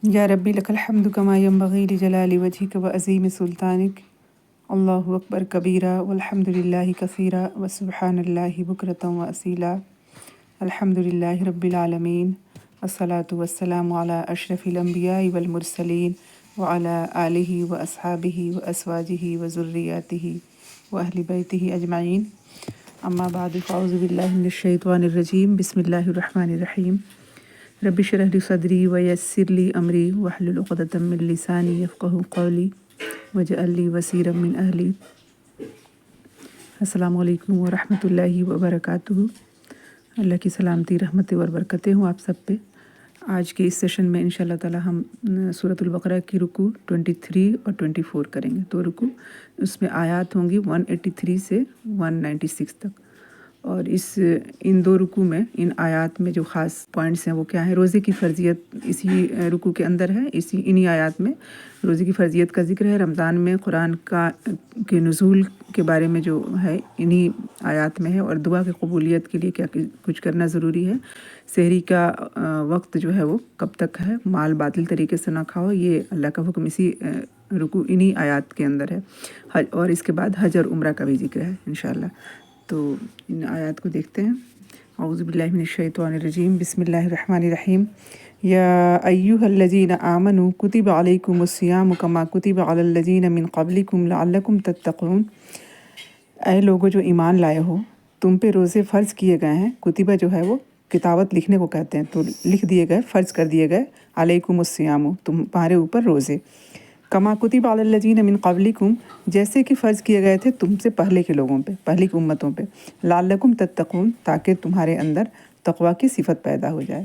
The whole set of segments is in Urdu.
یا ربی لک الحمد کما ینبغی لجلال وجہک وعظیم سلطانک، اللہ اکبر کبیرہ والحمد للہ کثیرہ وسبحان اللہ بکرۃ واصیلا۔ الحمد للہ رب العالمین، الصلاۃ والسلام علی اشرف الانبیاء والمرسلین وعلی آلہ واصحابہ وازواجہ وذریاتہ واہل بیتہ اجمعین، اما بعد فاعوذ باللہ من الشیطان الرجیم، بسم اللہ الرحمن الرحیم۔ رب اشرح لی صدری ویسر لی امری واحلل عقدۃ من لسانی یفقہوا قولی واجعل لی وزیرا من اہلی۔ السلام علیکم ورحمۃ اللہ وبرکاتہ۔ اللہ کی سلامتی، رحمتیں اور برکتیں ہوں آپ سب پہ۔ آج کے اس سیشن میں انشاءاللہ تعالی ہم سورۃ البقرہ کی رکوع 23 اور 24 کریں گے۔ تو رکوع اس میں آیات ہوں گی 183 سے 196 تک، اور ان دو رکوع میں، ان آیات میں جو خاص پوائنٹس ہیں وہ کیا ہیں؟ روزے کی فرضیت اسی رکوع کے اندر ہے۔ انہی آیات میں روزے کی فرضیت کا ذکر ہے۔ رمضان میں قرآن کے نزول کے بارے میں جو ہے انہی آیات میں ہے، اور دعا کی قبولیت کے لیے کیا کچھ کرنا ضروری ہے۔ سحری کا وقت جو ہے وہ کب تک ہے، مال باطل طریقے سے نہ کھاؤ، یہ اللہ کا حکم اسی رکوع انہی آیات کے اندر ہے۔ اور اس کے بعد حج اور عمرہ کا بھی ذکر ہے انشاءاللہ۔ تو ان آیات کو دیکھتے ہیں۔ اعوذ باللہ من الشیطان الرجیم، بسم اللہ الرحمن الرحیم۔ یا ایہا الذین آمنوا کتب علیکم الصیام کما کتب علی الذین من قبلکم لعلکم تتقون۔ اے لوگو جو ایمان لائے ہو، تم پہ روزے فرض کیے گئے ہیں۔ کتبہ جو ہے وہ کتابت لکھنے کو کہتے ہیں، تو لکھ دیے گئے، فرض کر دیے گئے، علیکم الصیام، تمہارے اوپر روزے، کما کتب علی الذین من قبلکم، جیسے کہ فرض کیے گئے تھے تم سے پہلے کے لوگوں پہ، پہلے کی امتوں پہ، لعلکم تتقون، تاکہ تمہارے اندر تقوی کی صفت پیدا ہو جائے۔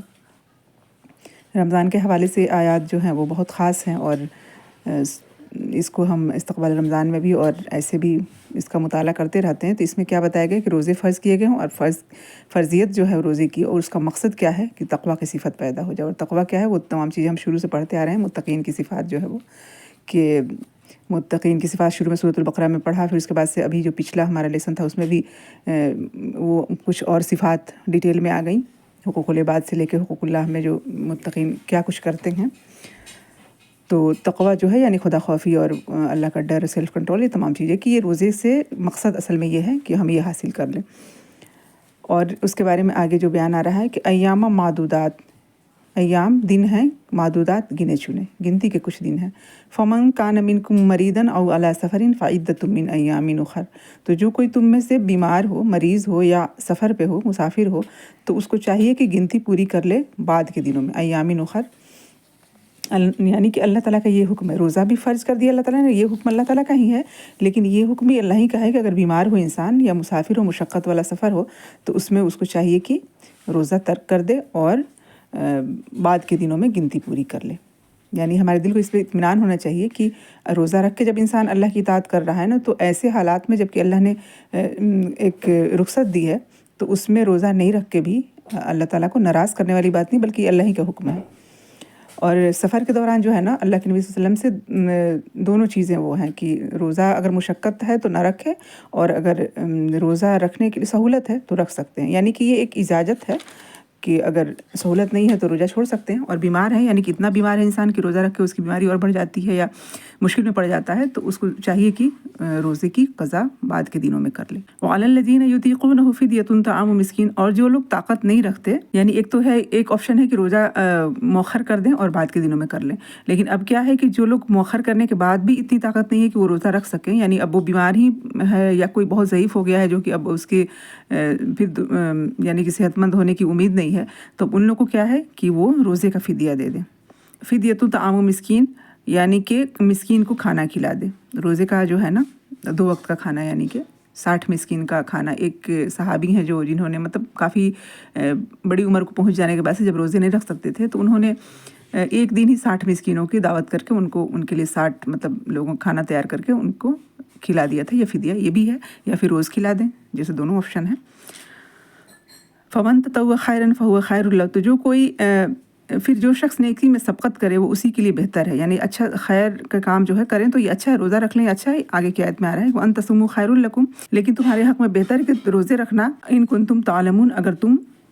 رمضان کے حوالے سے آیات جو ہیں وہ بہت خاص ہیں، اور اس کو ہم استقبال رمضان میں بھی اور ایسے بھی اس کا مطالعہ کرتے رہتے ہیں۔ تو اس میں کیا بتایا گیا کہ روزے فرض کیے گئے ہوں، اور فرضیت جو ہے روزے کی، اور اس کا مقصد کیا ہے کہ تقوی کی صفت پیدا ہو جائے۔ اور تقوی کیا ہے؟ وہ تمام چیزیں ہم شروع سے پڑھتے آ رہے ہیں۔ متقین کی صفات جو ہے وہ، کہ متقین کی صفات شروع میں سورۃ البقرہ میں پڑھا، پھر اس کے بعد سے ابھی جو پچھلا ہمارا لیسن تھا اس میں بھی وہ کچھ اور صفات ڈیٹیل میں آ گئیں، حقوق العباد سے لے کے حقوق اللہ میں جو متقین کیا کچھ کرتے ہیں۔ تو تقوی جو ہے یعنی خدا خوفی اور اللہ کا ڈر، سیلف کنٹرول، یہ تمام چیزیں، کہ یہ روزے سے مقصد اصل میں یہ ہے کہ ہم یہ حاصل کر لیں۔ اور اس کے بارے میں آگے جو بیان آ رہا ہے کہ ایام معدودات، ایام دن ہیں، معدودات گنے چنے، گنتی کے کچھ دن ہیں۔ فمن کان منکم مریضا او علی سفر فعدۃ من ایام اخر، تو جو کوئی تم میں سے بیمار ہو، مریض ہو یا سفر پہ ہو، مسافر ہو، تو اس کو چاہیے کہ گنتی پوری کر لے بعد کے دنوں میں، ایام اخر۔ یعنی کہ اللہ تعالیٰ کا یہ حکم ہے، روزہ بھی فرض کر دیا اللہ تعالیٰ نے، یہ حکم اللہ تعالیٰ کا ہی ہے، لیکن یہ حکم بھی اللہ ہی کا ہے کہ اگر بیمار ہو انسان یا مسافر ہو، مشقت والا سفر ہو، تو اس میں اس کو چاہیے کہ روزہ ترک کر دے اور بعد کے دنوں میں گنتی پوری کر لے۔ یعنی ہمارے دل کو اس پہ اطمینان ہونا چاہیے کہ روزہ رکھ کے جب انسان اللہ کی اطاعت کر رہا ہے نا، تو ایسے حالات میں جب کہ اللہ نے ایک رخصت دی ہے، تو اس میں روزہ نہیں رکھ کے بھی اللہ تعالیٰ کو ناراض کرنے والی بات نہیں، بلکہ اللہ ہی کا حکم ہے۔ اور سفر کے دوران جو ہے نا، اللہ کے نبی صلی اللہ علیہ وسلم سے دونوں چیزیں وہ ہیں کہ روزہ اگر مشقت ہے تو نہ رکھے، اور اگر روزہ رکھنے کی سہولت ہے تو رکھ سکتے ہیں۔ یعنی کہ یہ ایک اجازت ہے کہ اگر سہولت نہیں ہے تو روزہ چھوڑ سکتے ہیں، اور بیمار ہے یعنی کہ اتنا بیمار ہے انسان کہ روزہ رکھ کے اس کی بیماری اور بڑھ جاتی ہے یا مشکل میں پڑ جاتا ہے، تو اس کو چاہیے کہ روزے کی قضا بعد کے دنوں میں کر لے۔ وعلی الذین یطیقونہ فدیۃ طعام مسکین، اور جو لوگ طاقت نہیں رکھتے، یعنی ایک تو ہے، ایک آپشن ہے کہ روزہ مؤخر کر دیں اور بعد کے دنوں میں کر لیں، لیکن اب کیا ہے کہ جو لوگ مؤخر کرنے کے بعد بھی اتنی طاقت نہیں ہے کہ وہ روزہ رکھ سکیں، یعنی اب وہ بیمار ہی ہے یا کوئی بہت ضعیف ہو گیا ہے جو کہ اب اس کے پھر یعنی کہ صحت مند ہونے کی امید نہیں ہے، تو ان لوگوں کو کیا ہے کہ وہ روزے کا فدیہ دے دیں۔ فدیۃ طعام مسکین، یعنی کہ مسکین کو کھانا کھلا دے۔ روزے کا جو ہے نا 2 وقت کا کھانا، یعنی کہ 60 مسکین کا کھانا۔ ایک صحابی ہیں جنہوں نے مطلب کافی بڑی عمر کو پہنچ جانے کے بعد سے جب روزے نہیں رکھ سکتے تھے، تو انہوں نے ایک دن ہی 60 مسکینوں کی دعوت کر کے ان کے لیے 60 مطلب لوگوں کھانا تیار کر کے ان کو کھلا دیا تھا۔ یہ فدیہ یہ بھی ہے، یا پھر روز کھلا دیں، جیسے دونوں آپشن ہیں۔ فمن تطوع خیرا فهو خیر له، تو جو کوئی پھر جو شخص نیکی میں سبقت کرے وہ اسی کے لیے بہتر ہے، یعنی اچھا خیر کا کام جو ہے کریں تو یہ اچھا ہے، روزہ رکھ لیں اچھا ہے۔ آگے کی آیت میں آ رہا ہے وَأَن تَصُومُوا خَيْرٌ لَكُمْ، لیکن تمہارے حق میں بہتر ہے کہ روزے رکھنا، ان کنتم تعلمون، اگر تم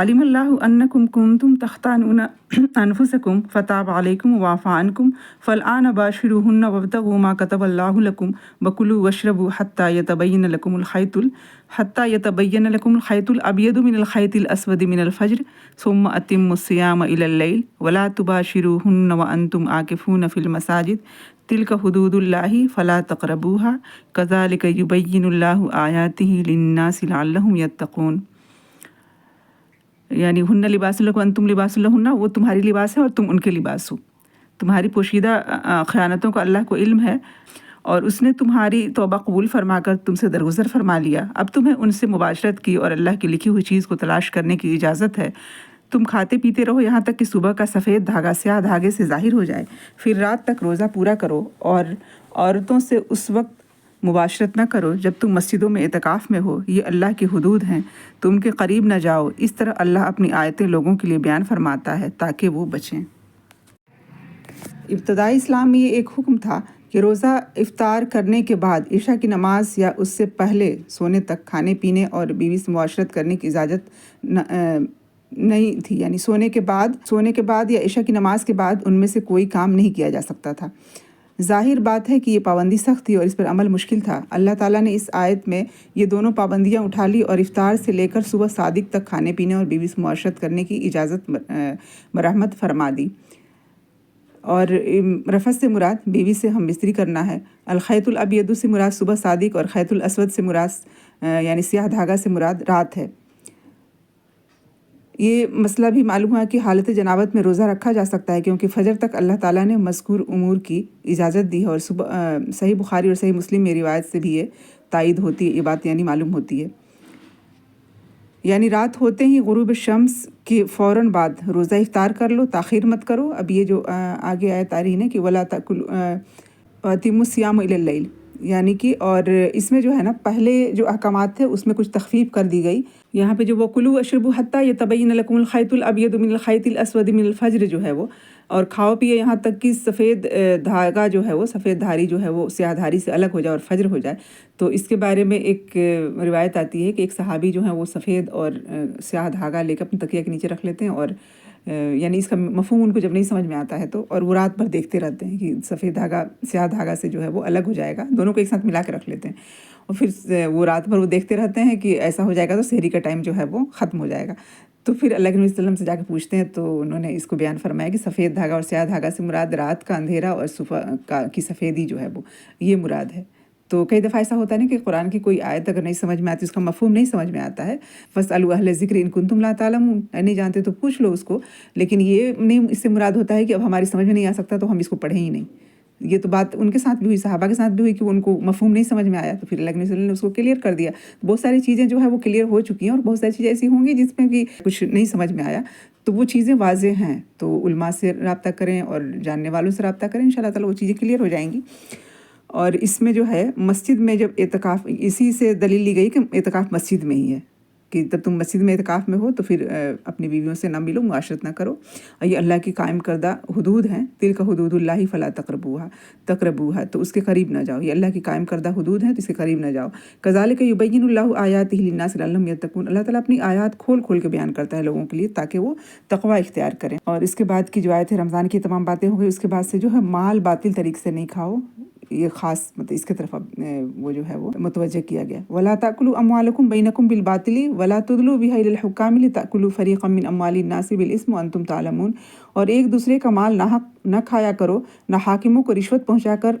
علم اللہ انکم کنتم تختانون انفسکم فتاب علیکم وعفا عنکم فالآن باشروہن وابتغوا ما کتب اللہ لکم وکلوا واشربوا حتی یتبین لکم الخیط الابیض من الخیط الاسود من الفجر ثم اتموا الصیام الی اللیل ولا تباشروہن وانتم عاکفون فی المساجد تلک حدود اللہ فلا تقربوها کذالک یبین اللہ آیاتہ للناس لعلہم یتقون۔ یعنی ہن لباس لکم انتم لباس لہن، وہ تمہاری لباس ہے اور تم ان کے لباس ہو۔ تمہاری پوشیدہ خیانتوں کا اللہ کو علم ہے اور اس نے تمہاری توبہ قبول فرما کر تم سے درگزر فرما لیا۔ اب تمہیں ان سے مباشرت کی اور اللہ کی لکھی ہوئی چیز کو تلاش کرنے کی اجازت ہے۔ تم کھاتے پیتے رہو یہاں تک کہ صبح کا سفید دھاگا سیاہ دھاگے سے ظاہر ہو جائے، پھر رات تک روزہ پورا کرو اور عورتوں سے اس وقت مباشرت نہ کرو جب تم مسجدوں میں اعتکاف میں ہو، یہ اللہ کی حدود ہیں، تم کے قریب نہ جاؤ۔ اس طرح اللہ اپنی آیتیں لوگوں کے لیے بیان فرماتا ہے تاکہ وہ بچیں۔ ابتدائی اسلام میں یہ ایک حکم تھا کہ روزہ افطار کرنے کے بعد عشاء کی نماز یا اس سے پہلے سونے تک کھانے پینے اور بیوی سے معاشرت کرنے کی اجازت نہیں تھی، یعنی سونے کے بعد یا عشاء کی نماز کے بعد ان میں سے کوئی کام نہیں کیا جا سکتا تھا۔ ظاہر بات ہے کہ یہ پابندی سخت تھی اور اس پر عمل مشکل تھا۔ اللہ تعالیٰ نے اس آیت میں یہ دونوں پابندیاں اٹھا لی اور افطار سے لے کر صبح صادق تک کھانے پینے اور بیوی سے معاشرت کرنے کی اجازت مرحمت فرما دی۔ اور رفث سے مراد بیوی سے ہم بستری کرنا ہے۔ الخیط الابیض سے مراد صبح صادق اور خیط الاسود سے مراد یعنی سیاہ دھاگا سے مراد رات ہے۔ یہ مسئلہ بھی معلوم ہوا کہ حالت جنابت میں روزہ رکھا جا سکتا ہے کیونکہ فجر تک اللہ تعالیٰ نے مذکور امور کی اجازت دی ہے، اور صحیح بخاری اور صحیح مسلم میں روایت سے بھی یہ تائید ہوتی ہے، یہ بات یعنی معلوم ہوتی ہے۔ یعنی رات ہوتے ہی غروب شمس کے فوراً بعد روزہ افطار کر لو، تاخیر مت کرو۔ اب یہ جو آگے آیت آ رہی ہے کہ وَلَا اتموا الصیام الی اللیل، یعنی کہ اور اس میں جو ہے نا پہلے جو احکامات تھے اس میں کچھ تخفیف کر دی گئی۔ یہاں پہ جو وَکُلُوا وَاشْرَبُوا حَتَّىٰ يَتَبَيَّنَ لَكُمُ الْخَيْطُ الْأَبْيَضُ مِنَ الْخَيْطِ الْأَسْوَدِ مِنَ الْفَجْرِ جو ہے وہ، اور کھاؤ پیے یہاں تک کہ سفید دھاگا جو ہے وہ سفید دھاری جو ہے وہ سیاہ دھاری سے الگ ہو جائے اور فجر ہو جائے۔ تو اس کے بارے میں ایک روایت آتی ہے کہ ایک صحابی جو ہیں وہ سفید اور سیاہ دھاگا لے کر اپنے تکیہ کے نیچے رکھ لیتے ہیں، اور یعنی اس کا مفہوم ان کو جب نہیں سمجھ میں آتا ہے تو اور وہ رات بھر دیکھتے رہتے ہیں کہ سفید دھاگا سیاہ دھاگا سے جو ہے وہ الگ ہو جائے گا، دونوں کو ایک ساتھ ملا کے رکھ لیتے ہیں، اور پھر وہ رات بھر وہ دیکھتے رہتے ہیں کہ ایسا ہو جائے گا تو سحری کا ٹائم جو ہے وہ ختم ہو جائے گا۔ تو پھر اللہ کے نبی صلی اللہ علیہ وسلم سے جا کے پوچھتے ہیں تو انہوں نے اس کو بیان فرمایا کہ سفید دھاگا اور سیاہ دھاگا سے مراد رات کا اندھیرا اور صبح کی سفیدی جو ہے وہ یہ مراد ہے۔ تو کئی دفعہ ایسا ہوتا ہے نا کہ قرآن کی کوئی آیت اگر نہیں سمجھ میں آتی، اس کا مفہوم نہیں سمجھ میں آتا ہے، فَاسْأَلُوا أَهْلَ الذِّكْرِ إِن كُنتُمْ لَا تَعْلَمُونَ، نہیں جانتے تو پوچھ لو اس کو، لیکن یہ نہیں اس سے مراد ہوتا ہے کہ اب ہماری سمجھ میں نہیں آ سکتا تو ہم اس کو پڑھیں ہی نہیں۔ یہ تو بات ان کے ساتھ بھی ہوئی، صحابہ کے ساتھ بھی ہوئی کہ ان کو مفہوم نہیں سمجھ میں آیا، تو پھر اللہ کے نبی صلی اللہ علیہ وسلم نے اس کو کلیئر کر دیا۔ بہت ساری چیزیں جو ہے وہ کلیئر ہو چکی ہیں اور بہت ساری چیزیں ایسی ہوں گی جس میں بھی کچھ نہیں سمجھ میں آیا، تو وہ چیزیں واضح ہیں، تو علماء سے رابطہ کریں اور جاننے والوں سے رابطہ کریں، انشاءاللہ تعالیٰ وہ چیزیں کلیئر ہو جائیں گی۔ اور اس میں جو ہے مسجد میں جب اعتکاف، اسی سے دلیل لی گئی کہ اعتکاف مسجد میں ہی ہے، کہ جب تم مسجد میں اعتکاف میں ہو تو پھر اپنی بیویوں سے نہ ملو، معاشرت نہ کرو، اور یہ اللہ کی قائم کردہ حدود ہیں، تلک حدود اللہ فلا تقربوها، تو اس کے قریب نہ جاؤ، یہ اللہ کی قائم کردہ حدود ہیں تو اس کے قریب نہ جاؤ۔ کذالک یبین اللہ آیاتہ للناس لعلہم یتقون، اللہ تعالیٰ اپنی آیات کھول کھول کے بیان کرتا ہے لوگوں کے لیے تاکہ وہ تقوی اختیار کریں۔ اور اس کے بعد کی جو آیت ہے رمضان کی تمام باتیں ہو گئی، اس کے بعد سے جو ہے مال باطل طریقے سے نہیں کھاؤ، یہ خاص مطلب اس کی طرف وہ جو ہے وہ متوجہ کیا گیا۔ وَلَا تَأْكُلُوا أَمْوَالَكُمْ بَيْنَكُمْ بِالْبَاطِلِ وَلَا تُدْلُوا بِهَا إِلَى الْحُكَّامِ لِتَأْكُلُوا فَرِيقًا مِّنْ أَمْوَالِ النَّاسِ بِالْإِثْمِ وَأَنْتُمْ تَعْلَمُونَ، اور ایک دوسرے کا مال ناحق نہ کھایا کرو، نہ حاکموں کو رشوت پہنچا کر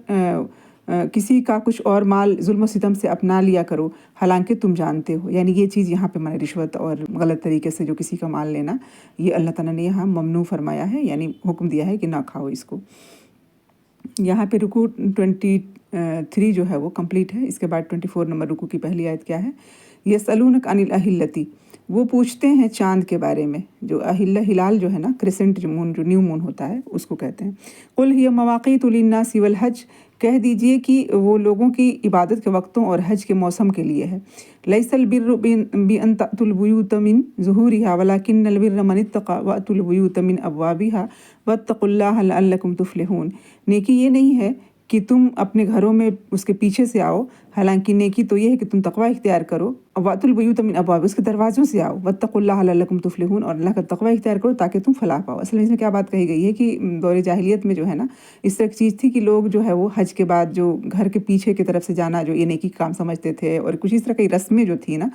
کسی کا کچھ اور مال ظلم و ستم سے اپنا لیا کرو حالانکہ تم جانتے ہو، یعنی یہ چیز یہاں پہ میں رشوت اور غلط طریقے سے جو کسی کا مال لینا، یہ اللہ تعالیٰ نے یہاں ممنوع فرمایا ہے، یعنی حکم دیا ہے کہ نہ کھاؤ اس کو۔ یہاں پہ رکوع 23 جو ہے وہ کمپلیٹ ہے۔ اس کے بعد 24 نمبر رکوع کی پہلی آیت کیا ہے؟ یسألونک عن الأہلۃ، وہ پوچھتے ہیں چاند کے بارے میں، جو اہلہ ہلال جو ہے نا، کریسنٹ مون جو نیو مون ہوتا ہے اس کو کہتے ہیں۔ قل ہی مواقیت للناس والحج، کہہ دیجئے کہ وہ لوگوں کی عبادت کے وقتوں اور حج کے موسم کے لیے ہے۔ لیس البر بان تأتوا البیوت من ظہورها ولکن البر من اتقى وأتوا البیوت من ابوابها واتقوا اللہ لعلکم تفلحون، نیکی یہ نہیں ہے کہ تم اپنے گھروں میں اس کے پیچھے سے آؤ، حالانکہ نیکی تو یہ ہے کہ تم تقوی اختیار کرو، وَأْتُوا الْبُيُوتَ مِنْ أَبْوَابِهَا، اس کے دروازوں سے آؤ، وَاتَّقُوا اللَّهَ لَعَلَّكُمْ تُفْلِحُونَ، اور اللہ کا تقوی اختیار کرو تاکہ تم فلاح پاؤ۔ اصل میں اس میں کیا بات کہی گئی ہے کہ دور جاہلیت میں جو ہے نا اس طرح کی چیز تھی کہ لوگ جو ہے وہ حج کے بعد جو گھر کے پیچھے کی طرف سے جانا جو یہ نیکی کام سمجھتے تھے، اور کچھ اس طرح کی رسمیں جو تھی نا،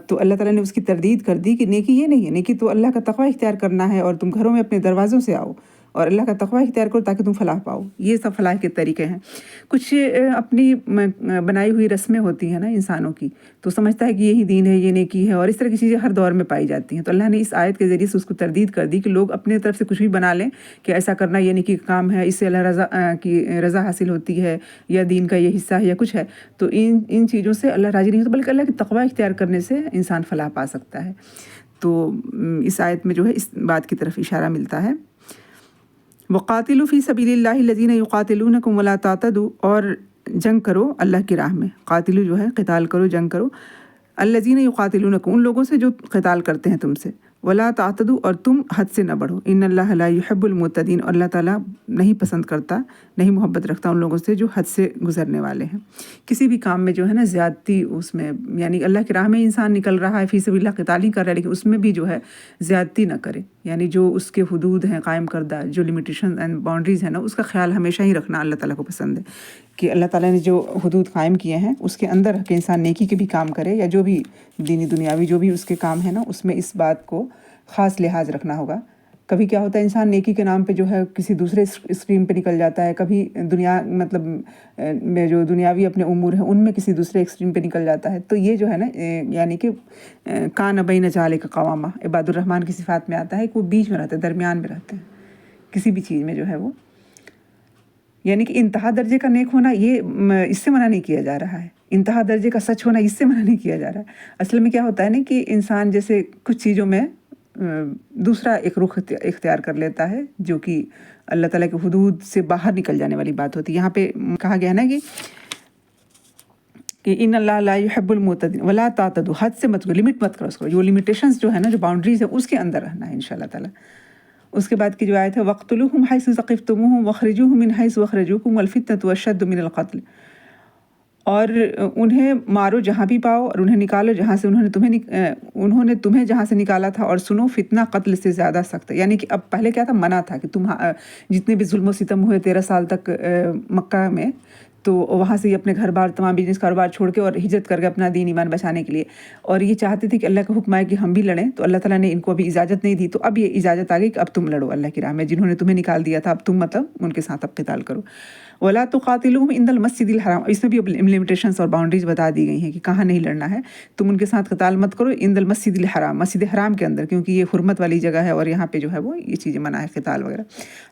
تو اللہ تعالیٰ نے اس کی تردید کر دی کہ نیکی یہ نہیں ہے، نیکی تو اللہ کا تقوی اختیار کرنا ہے، اور تم گھروں میں اپنے دروازوں سے آؤ اور اللہ کا تقوی اختیار کرو تاکہ تم فلاح پاؤ۔ یہ سب فلاح کے طریقے ہیں۔ کچھ اپنی بنائی ہوئی رسمیں ہوتی ہیں نا انسانوں کی، تو سمجھتا ہے کہ یہی دین ہے، یہ نیکی ہے، اور اس طرح کی چیزیں ہر دور میں پائی جاتی ہیں۔ تو اللہ نے اس آیت کے ذریعے سے اس کو تردید کر دی کہ لوگ اپنے طرف سے کچھ بھی بنا لیں کہ ایسا کرنا یہ نیکی کا کام ہے، اس سے اللہ کی رضا حاصل ہوتی ہے، یا دین کا یہ حصہ ہے یا کچھ ہے، تو ان چیزوں سے اللہ راضی نہیں ہوتا، بلکہ اللہ کی تقوی اختیار کرنے سے انسان فلاح پا سکتا ہے۔ تو اس آیت میں جو ہے اس بات کی طرف اشارہ ملتا ہے۔ وَقَاتِلُوا فِي سَبِيلِ اللَّهِ الَّذِينَ يُقَاتِلُونَكُمْ وَلَا تَعْتَدُوا، اور جنگ کرو اللہ کی راہ میں، قاتلو جو ہے قتال کرو، جنگ کرو، الَّذِينَ يُقَاتِلُونَكُمْ ان لوگوں سے جو قتال کرتے ہیں تم سے، وَلَا تَعْتَدُوا، اور تم حد سے نہ بڑھو، إِنَّ اللَّهَ لَا يُحِبُّ الْمُعْتَدِينَ، اور اللہ تعالیٰ نہیں پسند کرتا، نہیں محبت رکھتا ان لوگوں سے جو حد سے گزرنے والے ہیں۔ کسی بھی کام میں جو ہے نا زیادتی، اس میں یعنی اللہ کی راہ میں انسان نکل رہا ہے، فی سبیل اللہ قتال ہی کر رہا ہے، لیکن اس میں بھی جو ہے زیادتی نہ کرے، یعنی جو اس کے حدود ہیں قائم کردہ، جو لمیٹیشن اینڈ باؤنڈریز ہیں نا، اس کا خیال ہمیشہ ہی رکھنا اللہ تعالیٰ کو پسند ہے، کہ اللہ تعالیٰ نے جو حدود قائم کیے ہیں اس کے اندر کہ انسان نیکی کے بھی کام کرے، یا جو بھی دینی دنیاوی جو بھی اس کے کام ہیں نا، اس میں اس بات کو خاص لحاظ رکھنا ہوگا۔ کبھی کیا ہوتا ہے انسان نیکی کے نام پہ جو ہے کسی دوسرے اسٹریم پہ نکل جاتا ہے، کبھی دنیا مطلب میں جو دنیاوی اپنے امور ہیں ان میں کسی دوسرے ایکسٹریم پہ نکل جاتا ہے، تو یہ جو ہے نا یعنی کہ کان بین ذالک قواما، عباد الرحمن کی صفات میں آتا ہے کہ وہ بیچ میں رہتے ہیں، درمیان میں رہتے ہیں کسی بھی چیز میں جو ہے وہ، یعنی کہ انتہا درجے کا نیک ہونا یہ اس سے منع نہیں کیا جا رہا ہے، انتہا درجے کا سچ ہونا اس سے منع نہیں کیا جا رہا ہے۔ اصل میں کیا ہوتا ہے نا کہ انسان جیسے کچھ چیزوں میں دوسرا ایک رخ اختیار کر لیتا ہے جو کہ اللہ تعالیٰ کے حدود سے باہر نکل جانے والی بات ہوتی ہے۔ یہاں پہ کہا گیا نا کہ ان اللہ لا يحب المعتدین ولا تعتدوا، حد سے مت کرو، لمٹ مت کرو اس کو، جو لمیٹیشنز جو ہے نا، جو باؤنڈریز ہے اس کے اندر رہنا ہے انشاءاللہ تعالیٰ۔ اس کے بعد کی جو آیت ہے وَاقْتُلُوهُمْ حَيْثُ ثَقِفْتُمُوهُمْ وَاخْرِجُوهُمْ مِنْ حَيْثُ أَخْرَجُوكُمْ وَالْفِتْنَةُ أَشَدُّ مِنَ الْقَتْلِ، اور انہیں مارو جہاں بھی پاؤ، اور انہیں نکالو جہاں سے انہوں نے تمہیں جہاں سے نکالا تھا، اور سنو فتنہ قتل سے زیادہ سخت ہے۔ یعنی کہ اب پہلے کیا تھا، منع تھا کہ تم جتنے بھی ظلم و ستم ہوئے 13 سال تک مکہ میں، تو وہاں سے اپنے گھر بار تمام بزنس کاروبار چھوڑ کے اور ہجرت کر کے اپنا دین ایمان بچانے کے لیے، اور یہ چاہتے تھے کہ اللہ کا حکم آئے کہ ہم بھی لڑیں، تو اللہ تعالیٰ نے ان کو ابھی اجازت نہیں دی، تو اب یہ اجازت آ گئی کہ اب تم لڑو اللہ کی راہ میں، جنہوں نے تمہیں نکال دیا تھا اب تم مطلب ان کے ساتھ اب قتال کرو۔ وَلَا تُقَاتِلُوهُمْ عِنْدَ الْمَسْجِدِ الْحَرَامِ، اس میں بھی اب لمیٹیشنز اور باؤنڈریز بتا دی گئی ہیں کہ کہاں نہیں لڑنا ہے، تم ان کے ساتھ قتال مت کرو عند المسجد الحرام، مسجد حرام کے اندر، کیونکہ یہ حرمت والی جگہ ہے اور یہاں پہ جو ہے وہ یہ چیزیں منع ہے، قتال وغیرہ۔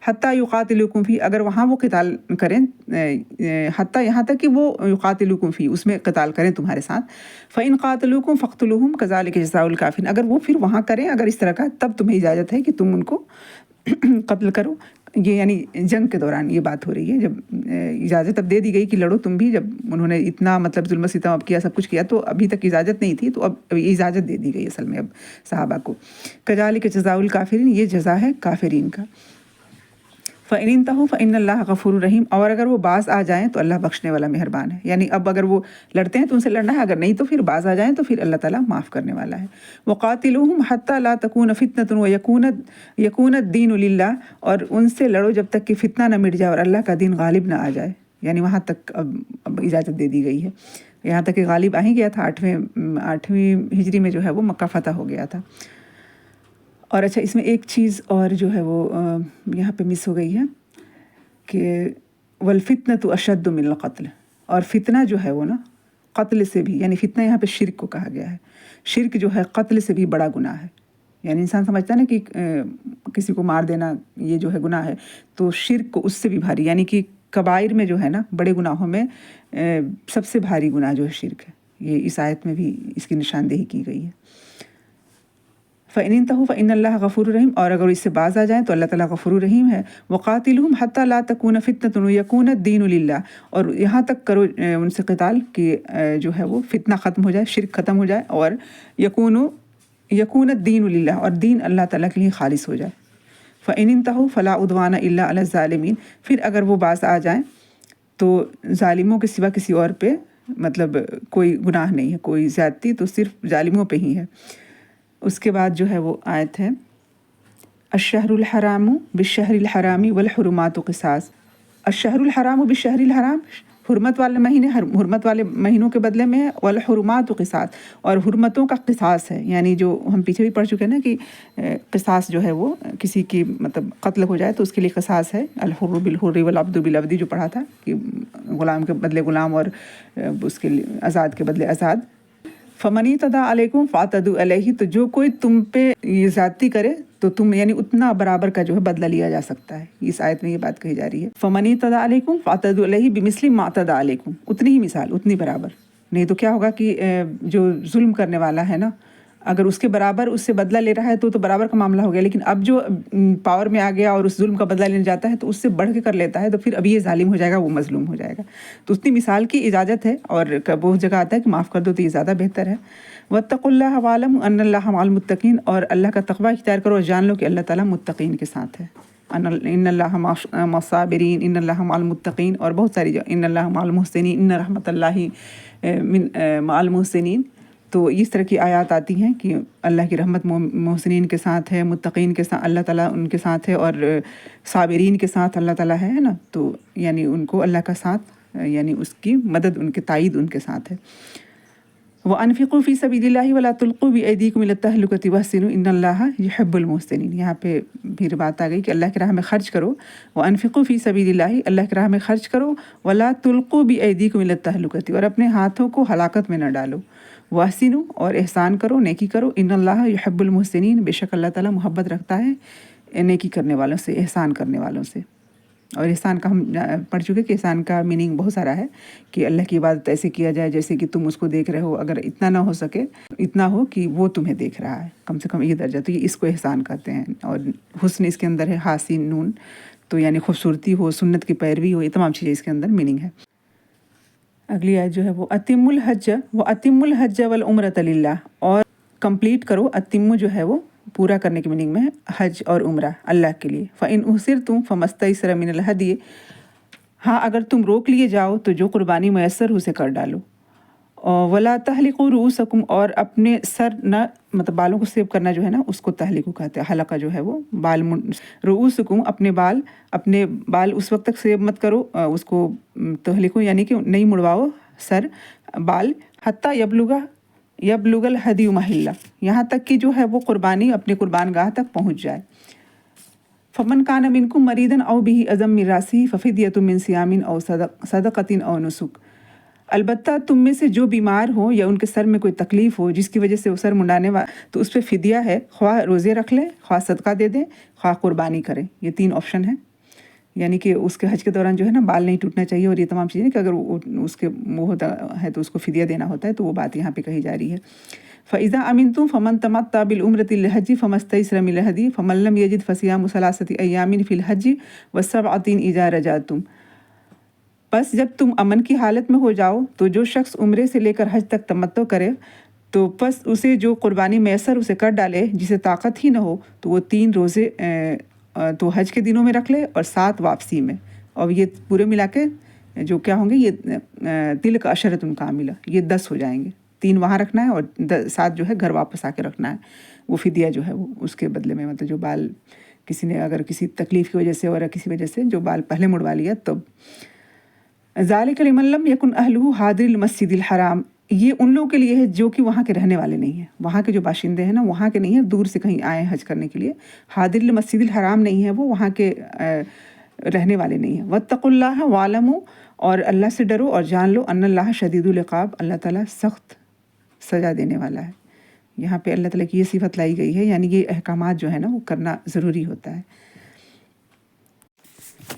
حتیٰ یقاتلوکم فی، اگر وہاں وہ قتال کریں، حتیٰ یہاں تک کہ وہ یقاتلوکم فی، اس میں قتال کریں تمہارے ساتھ، فَإِن قَاتَلُوكُمْ فَاقْتُلُوهُمْ كَذَلِكَ جَزَاءُ الْكَافِرِينَ، اگر وہ پھر وہاں کریں اگر اس طرح کا، تب تمہیں اجازت ہے کہ تم ان کو قتل کرو۔ یہ یعنی جنگ کے دوران یہ بات ہو رہی ہے، جب اجازت اب دے دی گئی کہ لڑو تم بھی، جب انہوں نے اتنا مطلب ظلم و ستم اب کیا، سب کچھ کیا، تو ابھی تک اجازت نہیں تھی، تو اب اجازت دے دی گئی اصل میں اب صحابہ کو۔ كَذَلِكَ جَزَاءُ الْكَافِرِينَ، یہ جزا ہے کافرین کا۔ فَإِنِ انْتَهُوا فَإِنَّ اللَّهَ غَفُورٌ رَحِيمٌ، اور اگر وہ باز آ جائیں تو اللہ بخشنے والا مہربان ہے، یعنی اب اگر وہ لڑتے ہیں تو ان سے لڑنا ہے، اگر نہیں تو پھر باز آ جائیں تو پھر اللہ تعالیٰ معاف کرنے والا ہے۔ وَقَاتِلُوهُمْ حَتَّى لَا تَكُونَ فِتْنَةٌ وَيَكُونَ الدِّينُ لِلَّهِ، اور ان سے لڑو جب تک کہ فتنہ نہ مٹ جائے اور اللہ کا دین غالب نہ آ جائے، یعنی وہاں تک اب اجازت دے دی گئی ہے، یہاں تک کہ غالب آ ہی گیا تھا، 8ویں ہجری میں جو ہے وہ مکہ فتح ہو گیا تھا۔ اور اچھا اس میں ایک چیز اور جو ہے وہ یہاں پہ مس ہو گئی ہے کہ والفتنة اشد من القتل، اور فتنہ جو ہے وہ نا قتل سے بھی، یعنی فتنہ یہاں پہ شرک کو کہا گیا ہے، شرک جو ہے قتل سے بھی بڑا گناہ ہے، یعنی انسان سمجھتا ہے نا کہ کسی کو مار دینا یہ جو ہے گناہ ہے، تو شرک کو اس سے بھی بھاری، یعنی کہ کبائر میں جو ہے نا بڑے گناہوں میں سب سے بھاری گناہ جو ہے شرک ہے، یہ اس آیت میں بھی اس کی نشاندہی کی گئی ہے۔ فَإِنِ انْتَهُوا فَإِنَّ اللَّهَ غَفُورٌ رَحِيمٌ، اور اگر اس سے باز آ جائیں تو اللہ تعالیٰ غفور رحیم ہے۔ وَقَاتِلُوهُمْ حَتَّى لَا تَكُونَ فِتْنَةٌ وَيَكُونَ الدِّينُ لِلَّهِ، اور یہاں تک کرو ان سے قتال کہ جو ہے وہ فتنہ ختم ہو جائے، شرک ختم ہو جائے، اور یکون الدِّينُ لِلَّهِ، اور دین اللہ تعالیٰ کے لیے خالص ہو جائے۔ فَإِنِ انْتَهُوا فَلَا عُدْوَانَ إِلَّا عَلَى الظَّالِمِينَ، پھر اگر وہ باز آ جائیں تو ظالموں کے سوا کسی اور پہ مطلب کوئی گناہ نہیں ہے، کوئی زیادتی تو صرف ظالموں پہ ہی ہے۔ اس کے بعد جو ہے وہ آیت ہے الشہر الحرام بالشہر الحرام والحرمات قصاص۔ الشہر الحرام بالشہر الحرام، حرمت والے مہینے حرمت والے مہینوں کے بدلے میں ہے، والحرمات قصاص، اور حرمتوں کا قصاص ہے، یعنی جو ہم پیچھے بھی پڑھ چکے ہیں نا کہ قصاص جو ہے وہ کسی کی مطلب قتل ہو جائے تو اس کے لیے قصاص ہے، الحر بالحر والعبد بالعبد جو پڑھا تھا کہ غلام کے بدلے غلام اور اس کے لیے آزاد کے بدلے آزاد۔ فمن اعتدی علیکم فاعتدوا علیہ، تو جو کوئی تم پہ یہ زیادتی کرے تو تم یعنی اتنا برابر کا جو ہے بدلہ لیا جا سکتا ہے۔ اس آیت میں یہ بات کہی جا رہی ہے، فمن اعتدی علیکم فاعتدوا علیہ بمثل ما اعتدی علیکم، اتنی ہی مثال، اتنی برابر۔ نہیں تو کیا ہوگا کہ جو ظلم کرنے والا ہے نا، اگر اس کے برابر اس سے بدلہ لے رہا ہے تو برابر کا معاملہ ہو گیا، لیکن اب جو پاور میں آ گیا اور اس ظلم کا بدلہ لینے جاتا ہے تو اس سے بڑھ کے کر لیتا ہے، تو پھر اب یہ ظالم ہو جائے گا، وہ مظلوم ہو جائے گا۔ تو اتنی مثال کی اجازت ہے، اور بہت جگہ آتا ہے کہ معاف کر دو تو یہ زیادہ بہتر ہے۔ واتقوا اللہ واعلموا ان اللہ مع المتقین، اور اللہ کا تقوی اختیار کرو اور جان لو کہ اللہ تعالیٰ متقین کے ساتھ ہے۔ ان اللہ مع الصابرین، ان اللہ مع المتقین، اور بہت ساری جو ان اللہ مع المحسنین، ان رحمت اللہ مع المحسنین۔ تو اس طرح کی آیات آتی ہیں کہ اللہ کی رحمت محسنین کے ساتھ ہے، متقین کے ساتھ اللہ تعالیٰ ان کے ساتھ ہے، اور صابرین کے ساتھ اللہ تعالیٰ ہے نا، تو یعنی ان کو اللہ کا ساتھ یعنی اس کی مدد، ان کے تائید ان کے ساتھ ہے۔ وَأَنفِقُوا فِي سَبِيلِ اللَّهِ وَلَا تُلْقُوا بِأَيْدِيكُمْ إِلَى التَّهْلُكَةِ وَأَحْسِنُوا إِنَّ اللَّهَ يُحِبُّ الْمُحْسِنِينَ۔ یہاں پہ پھر بات آ گئی کہ اللہ کی راہ میں خرچ کرو، وَأَنفِقُوا فِي سَبِيلِ اللَّهِ، اللہ کی راہ میں خرچ کرو، وَلَا تُلْقُوا بِأَيْدِيكُمْ إِلَى التَّهْلُكَةِ، اور اپنے ہاتھوں کو ہلاکت میں نہ ڈالو، وَأَحْسِنُوا، اور احسان کرو، نیکی کرو، إِنَّ اللَّهَ يُحِبُّ الْمُحْسِنِينَ، بے شک اللہ تعالیٰ محبت رکھتا ہے نیکی کرنے والوں سے، احسان کرنے والوں سے۔ اور احسان کا ہم پڑھ چکے کہ احسان کا میننگ بہت سارا ہے، کہ اللہ کی عبادت ایسے کیا جائے جیسے کہ تم اس کو دیکھ رہے ہو، اگر اتنا نہ ہو سکے اتنا ہو کہ وہ تمہیں دیکھ رہا ہے، کم سے کم یہ درجہ، تو یہ اس کو احسان کہتے ہیں۔ اور حسن اس کے اندر ہے حاسین نون، تو یعنی خوبصورتی ہو، سنت کی پیروی ہو، یہ تمام چیزیں اس کے اندر میننگ ہے۔ اگلی آیت جو ہے وہ اتم الحج والعمرۃ للہ، اور کمپلیٹ کرو، اتم جو ہے وہ پورا کرنے کی میننگ میں ہے، حج اور عمرہ اللہ کے لیے۔ فَإِنْ أُحْصِرْتُمْ فَمَا اسْتَيْسَرَ مِنَ الْهَدْيِ، ہاں اگر تم روک لیے جاؤ تو جو قربانی میسر اسے کر ڈالو۔ وَلَا تَحْلِقُوا رُؤُوسَكُمْ، اور اپنے سر نہ مطلب بالوں کو سیو کرنا جو ہے نا اس کو تحلیق کہتے ہیں، حلقہ جو ہے وہ بال رؤوسکم، اپنے بال اس وقت تک سیو مت کرو، اس کو تحلیقو یعنی کہ نہیں مڑواؤ سر بال، حتیٰ یبلغ الہدی محلہ، یہاں تک کہ جو ہے وہ قربانی اپنے قربان گاہ تک پہنچ جائے۔ فمن کان منکم مریضا او بہ اذی من راسہ ففدیۃ من صیام او صدقۃ او نسک، البتہ تم میں سے جو بیمار ہو یا ان کے سر میں کوئی تکلیف ہو جس کی وجہ سے وہ سر منڈانے تو اس پہ فدیہ ہے، خواہ روزے رکھ لیں، خواہ صدقہ دے دیں، خواہ قربانی کریں، یہ 3 آپشن ہیں۔ یعنی کہ اس کے حج کے دوران جو ہے نا بال نہیں ٹوٹنا چاہیے، اور یہ تمام چیزیں کہ اگر اس کے وہ ہوتا ہے تو اس کو فدیہ دینا ہوتا ہے، تو وہ بات یہاں پہ کہی جا رہی ہے۔ فَإِذَا أَمِنْتُمْ فَمَنْ تَمَتَّعَ بِالْعُمْرَةِ إِلَى الْحَجِّ فَمَا اسْتَيْسَرَ مِنَ الْهَدْيِ فَمَنْ لَمْ يَجِدْ فَصِيَامُ 3 أَيَّامٍ فِي الْحَجِّ وَسَبْعَةٍ إِذَا رَجَعْتُمْ، بس جب تم امن کی حالت میں ہو جاؤ تو جو شخص عمرے سے لے کر حج تک تمتع کرے تو پس اسے جو قربانی میسر اسے کر ڈالے، جسے طاقت ہی نہ ہو تو وہ 3 روزے تو حج کے دنوں میں رکھ لے اور 7 واپسی میں، اور یہ پورے ملا کے جو کیا ہوں گے، یہ تلک عشرۃ کاملہ، یہ 10 ہو جائیں گے۔ 3 وہاں رکھنا ہے اور 7 جو ہے گھر واپس آ کے رکھنا ہے، وہ فدیہ جو ہے وہ اس کے بدلے میں، مطلب جو بال کسی نے اگر کسی تکلیف کی وجہ سے اور کسی وجہ سے جو بال پہلے مڑوا لیا تب۔ ذالک لمن لم یکن اہلہ حاضر المسجد الحرام، یہ ان لوگوں کے لیے ہے جو کہ وہاں کے رہنے والے نہیں ہیں، وہاں کے جو باشندے ہیں نا وہاں کے نہیں ہیں، دور سے کہیں آئے حج کرنے کے لیے، حاضر المسجد الحرام نہیں ہے، وہ وہاں کے رہنے والے نہیں ہیں۔ واتقوا اللہ واعلموا، اور اللہ سے ڈرو اور جان لو، ان اللہ شدید العقاب، اللہ تعالیٰ سخت سزا دینے والا ہے۔ یہاں پہ اللہ تعالیٰ کی یہ صفت لائی گئی ہے، یعنی یہ احکامات جو ہے نا وہ کرنا ضروری ہوتا ہے۔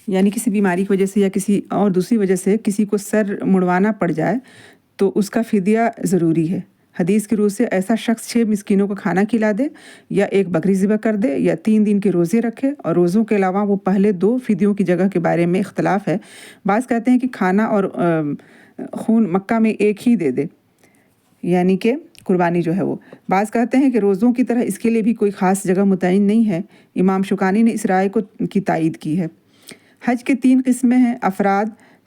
یعنی کسی بیماری کی وجہ سے یا کسی اور دوسری وجہ سے کسی کو سر مڑوانا پڑ جائے تو اس کا فدیہ ضروری ہے۔ حدیث کی روح سے ایسا شخص 6 مسکینوں کو کھانا کھلا دے، یا 1 بکری ذبح کر دے، یا 3 دن کے روزے رکھے، اور روزوں کے علاوہ وہ پہلے 2 فدیوں کی جگہ کے بارے میں اختلاف ہے، بعض کہتے ہیں کہ کھانا اور خون مکہ میں ایک ہی دے دے، یعنی کہ قربانی جو ہے وہ، بعض کہتے ہیں کہ روزوں کی طرح اس کے لیے بھی کوئی خاص جگہ متعین نہیں ہے۔ امام شوکانی نے اس رائے کی تائید کی ہے۔ حج کے 3 قسمیں ہیں، افراد